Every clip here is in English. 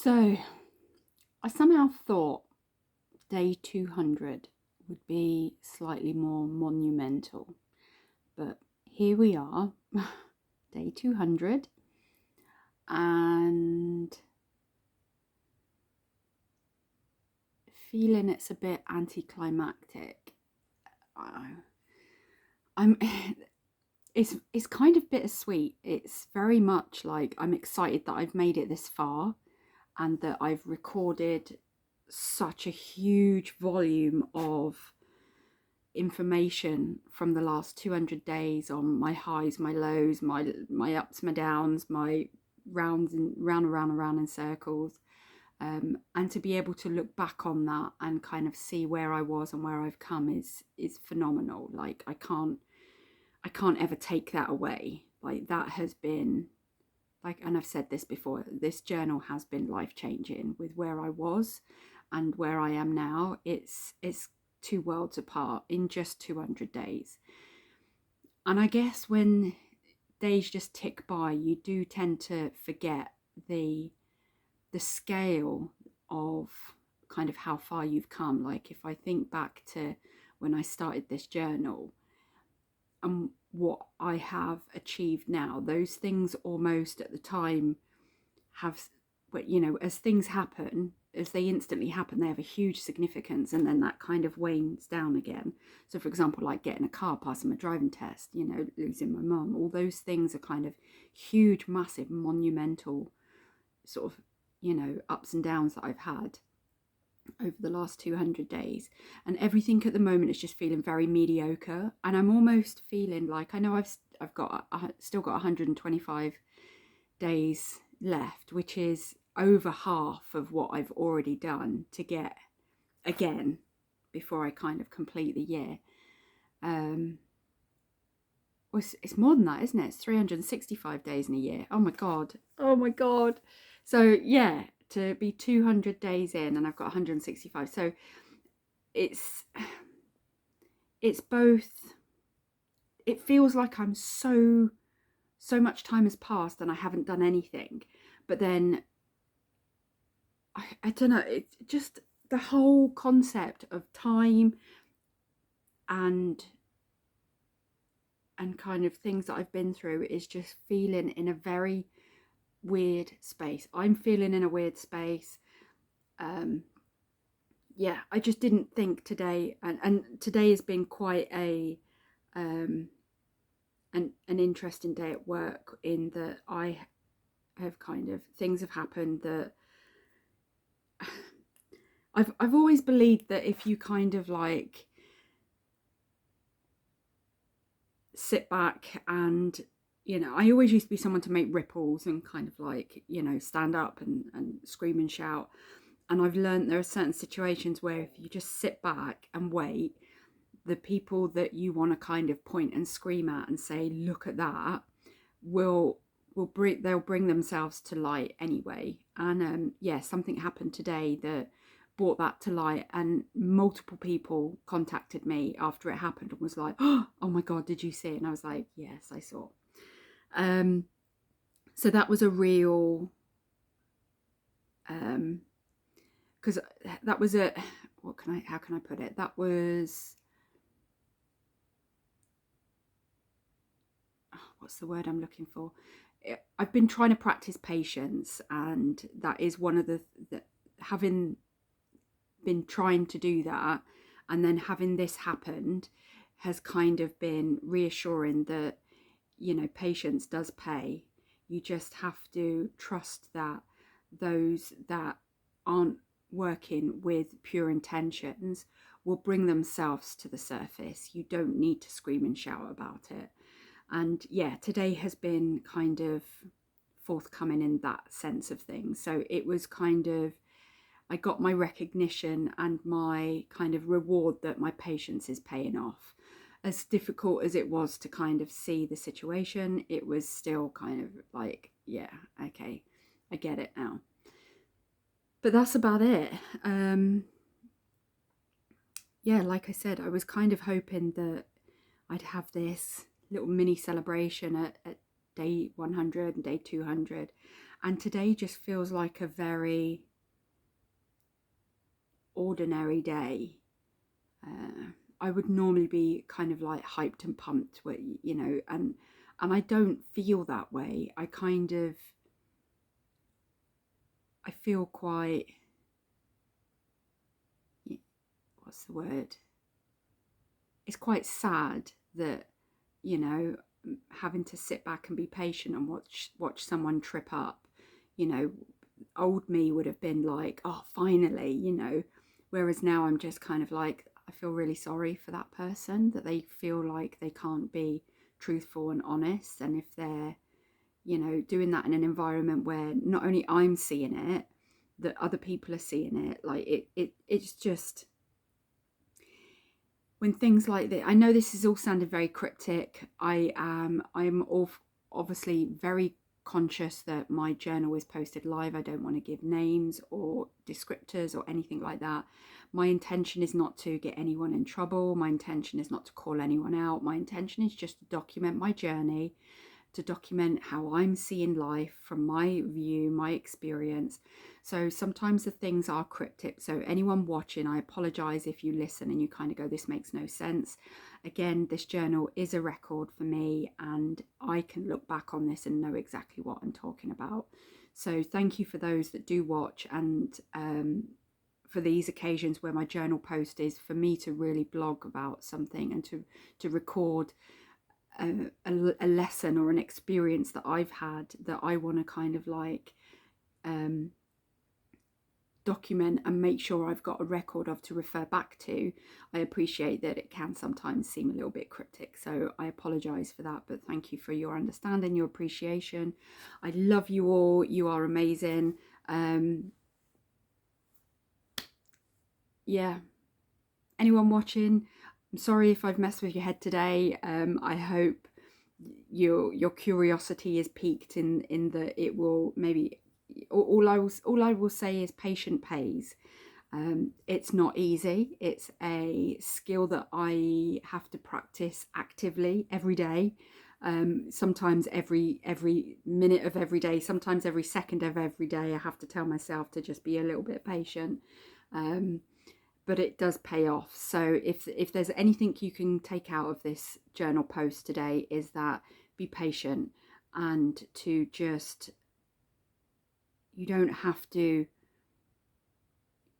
So I somehow thought day 200 would be slightly more monumental, but here we are, day 200, and feeling it's a bit anticlimactic. I'm it's kind of bittersweet. It's very much like I'm excited that I've made it this far and that I've recorded such a huge volume of information from the last 200 days on my highs, my lows, my ups, my downs, my rounds and round in circles, and to be able to look back on that and kind of see where I was and where I've come is phenomenal. Like I can't ever take that away. Like that has been, like, and I've said this before, this journal has been life-changing with where I was and where I am now. It's two worlds apart in just 200 days. And I guess when days just tick by, you do tend to forget the scale of kind of how far you've come. Like if I think back to when I started this journal and what I have achieved now, those things almost at the time have, but you know, as things happen, as they instantly happen, they have a huge significance, and then that kind of wanes down again. So for example, like getting a car, passing my driving test, you know, losing my mum, all those things are kind of huge, massive, monumental sort of, you know, ups and downs that I've had over the last 200 days. And everything at the moment is just feeling very mediocre, and I'm almost feeling like, I know I've still got 125 days left, which is over half of what I've already done to get again before I kind of complete the year. It's more than that, isn't it? It's 365 days in a year. Oh my god. So yeah, to be 200 days in and I've got 165, so it's both, it feels like I'm so much time has passed and I haven't done anything, but then I don't know, it's just the whole concept of time and kind of things that I've been through is just feeling in a very weird space. I'm feeling in a weird space. Yeah, I just didn't think today, and today has been quite a an interesting day at work, in that I have kind of, things have happened that I've always believed that if you kind of like sit back and, you know, I always used to be someone to make ripples and kind of like, you know, stand up and scream and shout. And I've learned there are certain situations where if you just sit back and wait, the people that you want to kind of point and scream at and say, look at that, they'll bring themselves to light anyway. And yeah, something happened today that brought that to light, and multiple people contacted me after it happened and was like, oh my god, did you see it? And I was like, yes, I saw. So that was a real, because that was a, how can I put it, that was, what's the word I'm looking for? I've been trying to practice patience, and that is one of the having been trying to do that, and then having this happened has kind of been reassuring that, you know, patience does pay. You just have to trust that those that aren't working with pure intentions will bring themselves to the surface. You don't need to scream and shout about it. And yeah, today has been kind of forthcoming in that sense of things. So it was kind of, I got my recognition and my kind of reward that my patience is paying off. As difficult as it was to kind of see the situation, it was still kind of like, yeah, okay, I get it now. But that's about it. Yeah, like I said, I was kind of hoping that I'd have this little mini celebration at day 100 and day 200, And today just feels like a very ordinary day. I would normally be kind of like hyped and pumped, you know, and I don't feel that way. I feel quite, what's the word? It's quite sad that, you know, having to sit back and be patient and watch someone trip up. You know, old me would have been like, oh, finally, you know, whereas now I'm just kind of like, I feel really sorry for that person, that they feel like they can't be truthful and honest. And if they're, you know, doing that in an environment where not only I'm seeing it, that other people are seeing it, like it's just, when things like this, I know this is all sounded very cryptic. I'm obviously very conscious that my journal is posted live. I don't want to give names or descriptors or anything like that. My intention is not to get anyone in trouble. My intention is not to call anyone out. My intention is just to document my journey, to document how I'm seeing life from my view, my experience. So sometimes the things are cryptic. So anyone watching, I apologize if you listen and you kind of go, this makes no sense. Again, this journal is a record for me, and I can look back on this and know exactly what I'm talking about. So thank you for those that do watch, and for these occasions where my journal post is for me to really blog about something and to record a lesson or an experience that I've had that I want to kind of like document and make sure I've got a record of to refer back to. I appreciate that it can sometimes seem a little bit cryptic, so I apologize for that, but thank you for your understanding, your appreciation. I love you all. You are amazing. Yeah, anyone watching, I'm sorry if I've messed with your head today. I hope your curiosity is piqued in that it will maybe, all I will say is patient pays. It's not easy. It's a skill that I have to practice actively every day. Sometimes every minute of every day, sometimes every second of every day, I have to tell myself to just be a little bit patient. But it does pay off. So if there's anything you can take out of this journal post today, is that be patient, and to just, you don't have to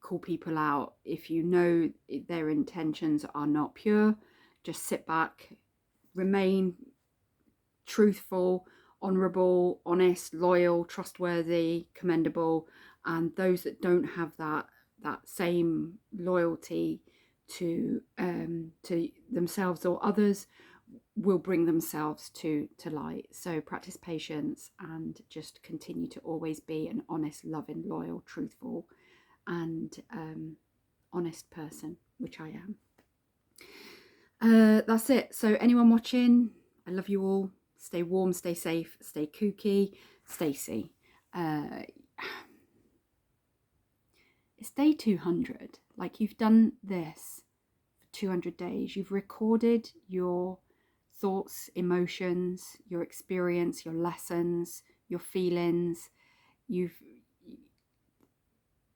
call people out if you know their intentions are not pure. Just sit back, remain truthful, honourable, honest, loyal, trustworthy, commendable, and those that don't have that same loyalty to themselves or others will bring themselves to light. So practice patience and just continue to always be an honest, loving, loyal, truthful and honest person, which I am. That's it. So anyone watching, I love you all. Stay warm, stay safe, stay kooky. Stacey. It's day 200. Like, you've done this for 200 days. You've recorded your thoughts, emotions, your experience, your lessons, your feelings.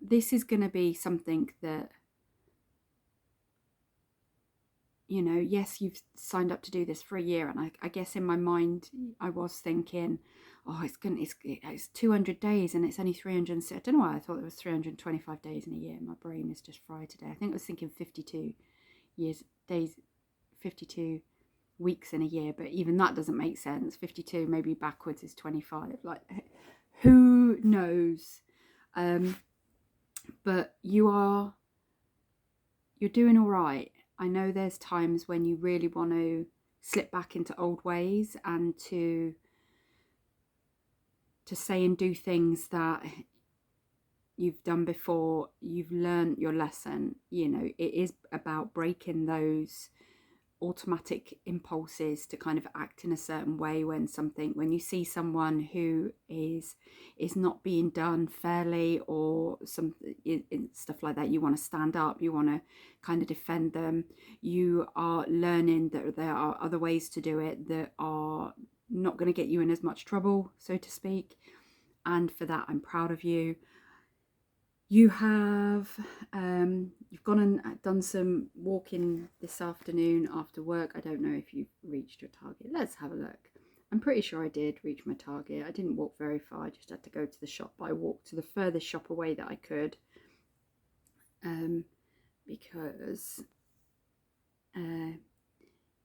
This is going to be something that, you know, yes, you've signed up to do this for a year, and I guess in my mind I was thinking, oh, it's 200 days and it's only 300. I don't know why I thought it was 325 days in a year. My brain is just fried today. I think I was thinking 52 days, 52 weeks in a year, but even that doesn't make sense. 52 maybe backwards is 25. Like, who knows? But you're doing all right. I know there's times when you really want to slip back into old ways and to say and do things that you've done before. You've learned your lesson. You know, it is about breaking those automatic impulses to kind of act in a certain way when you see someone who is not being done fairly or stuff like that. You want to stand up, you want to kind of defend them. You are learning that there are other ways to do it that are not going to get you in as much trouble, so to speak. And for that, I'm proud of you. You have, you've gone and done some walking this afternoon after work. I don't know if you've reached your target. Let's have a look. I'm pretty sure I did reach my target. I didn't walk very far. I just had to go to the shop, but I walked to the furthest shop away that I could. Because,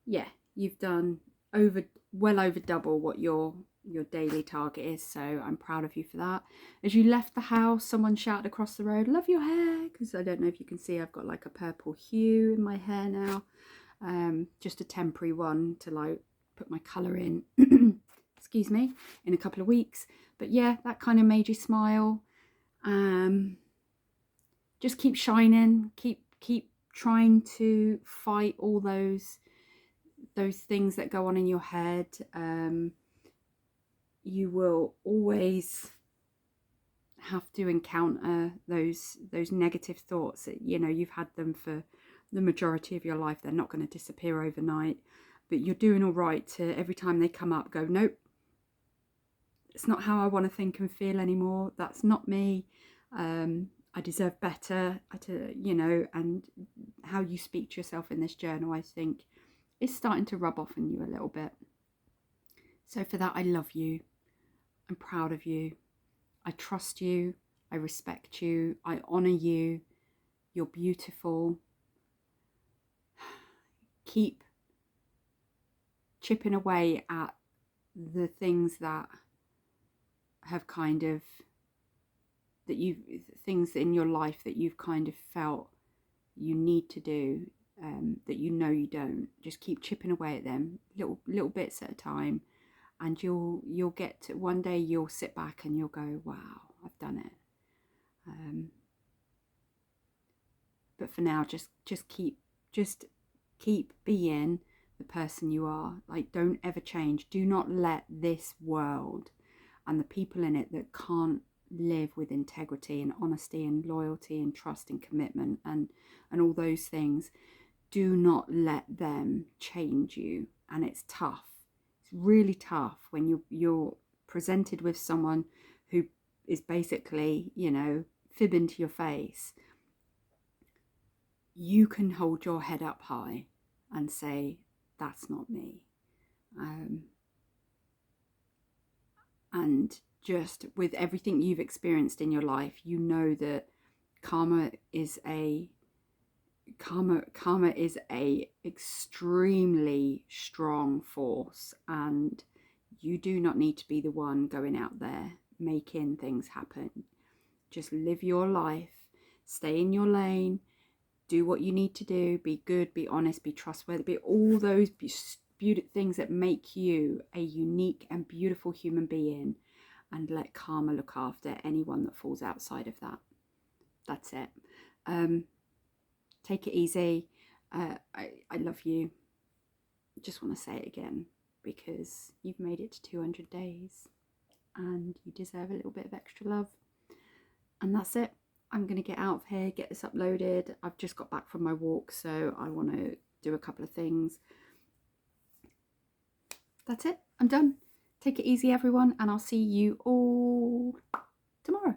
yeah, you've done well over double what your daily target is, so I'm proud of you for that. As you left the house, someone shouted across the road, "Love your hair," because I don't know if you can see, I've got like a purple hue in my hair now. Just a temporary one to like put my colour in excuse me, in a couple of weeks. But yeah, that kind of made you smile. Just keep shining, keep trying to fight all those things that go on in your head. You will always have to encounter those negative thoughts. You know, you've had them for the majority of your life. They're not going to disappear overnight, but you're doing all right to, every time they come up, go, nope, it's not how I want to think and feel anymore. That's not me. I deserve better. You know, and how you speak to yourself in this journal, I think, is starting to rub off on you a little bit. So for that, I love you. I'm proud of you. I trust you. I respect you. I honour you. You're beautiful. Keep chipping away at the things that have kind of, things in your life that you've kind of felt you need to do, that you know you don't. Just keep chipping away at them, little bits at a time. And you'll get to, one day you'll sit back and you'll go, wow, I've done it. But for now, just keep being the person you are. Like, don't ever change. Do not let this world and the people in it that can't live with integrity and honesty and loyalty and trust and commitment and all those things, do not let them change you. And it's tough. Really tough when you're presented with someone who is basically, you know, fibbing to your face. You can hold your head up high and say, that's not me. And just with everything you've experienced in your life, you know that karma is a extremely strong force, and you do not need to be the one going out there making things happen. Just live your life, stay in your lane, do what you need to do, be good, be honest, be trustworthy, be all those beautiful things that make you a unique and beautiful human being, and let karma look after anyone that falls outside of that. That's it. Take it easy. I love you. Just want to say it again, because you've made it to 200 days and you deserve a little bit of extra love. And that's it. I'm going to get out of here, get this uploaded. I've just got back from my walk, so I want to do a couple of things. That's it. I'm done. Take it easy, everyone, and I'll see you all tomorrow.